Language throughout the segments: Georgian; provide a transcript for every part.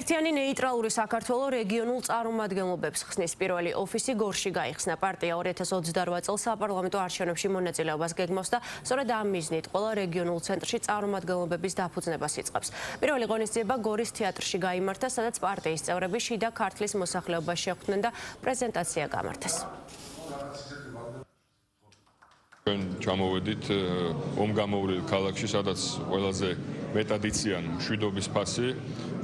ერთიანი ნეიტრალური საქართველო რეგიონულ წარმომადგენლობებს ხსნის პირველი ოფისი გორში გაიხსნა. პარტია 2028 წელს საპარლამენტო არჩევნებში მონაწილეობას გეგმავს და სწორედ ამ მიზნით ყველა რეგიონულ ცენტრში წარმომადგენლობების დაფუძნებას იწყებს. პირველი ღონისძიება გორის თეატრში გაიმართა, სადაც პარტიის წევრები შიდა ქართლის მოსახლეობას შეხვდნენ და პრეზენტაცია გამართეს. ჩამოვედით ომგამოვრილ ქალაქში, სადაც ყველაზე მეტად იციან მშვიდობის ფასი.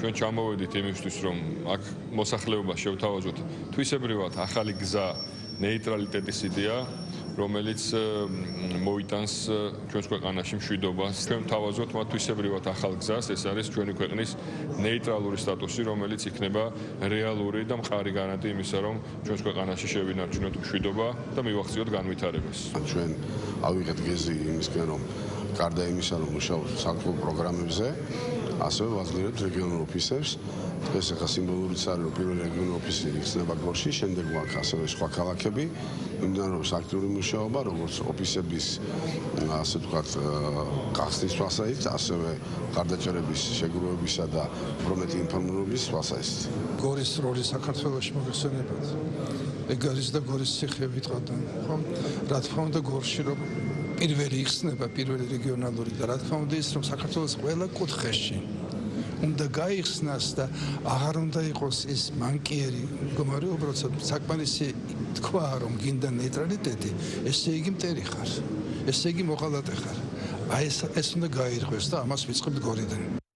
ჩვენ ჩამოვედით იმისთვის, რომ აქ მოსახლეობა შევთავაზოთ თვისებრივად ახალი გზა ნეიტრალიტეტის იდეა, რომელიც მოიტანს ჩვენს ქვეყანაში მშვიდობას. ჩვენ ვთავაზობთ მათ თვისებრივად ახალ გზას, ეს არის ჩვენი ქვეყნის ნეიტრალური სტატუსი, რომელიც იქნება რეალური და მყარი გარანტი იმისა, რომ ჩვენს ქვეყანაში შევინარჩუნოთ მშვიდობა და მივახციოთ განვითარებას. ჩვენ ავიღეთ გეზი იმისკენ, რომ გარდა იმისა, რომ მუშაობთ საქმრო პროგრამებზე, ასევე ვაძლიერებთ რეგიონულ ოფისებს. დღეს ახლა სიმბოლურიც არის, რომ პირველი რეგიონული ოფისი იქნება გორში, შემდეგ გვაქვს ასევე სხვა ქალაქები. მიმდინარეობს აქტიური მუშაობა, როგორც ოფისების, ასე ვთქვათ, გახსნის თვალსაზრისით, ასევე გარდაჭერების, შეგროვებისა და პრომეთი ინფორმირების თვალსაზრისით. გორის როლი საქართველოში მოგხსენებათ. ეგ არის და გორის ციხე ვიტყოდა, ხო? რა თქმა უნდა გორში რომ პირველი იხსნება, პირველი რეგიონალური და რა თქმა უნდა ის რომ საქართველოს ყველა კუთხეში უნდა გაიხსნას და აღარ უნდა იყოს ის მანკიერი მდგომარეობა, როცა საკმარისი თქვა რომ გინდა ნეიტრალიტეტი, ესე იგი მტერი ხარ, ესე იგი მოღალატე ხარ. აი ეს უნდა გაირღვეს და ამას ვიწყებთ გორიდან.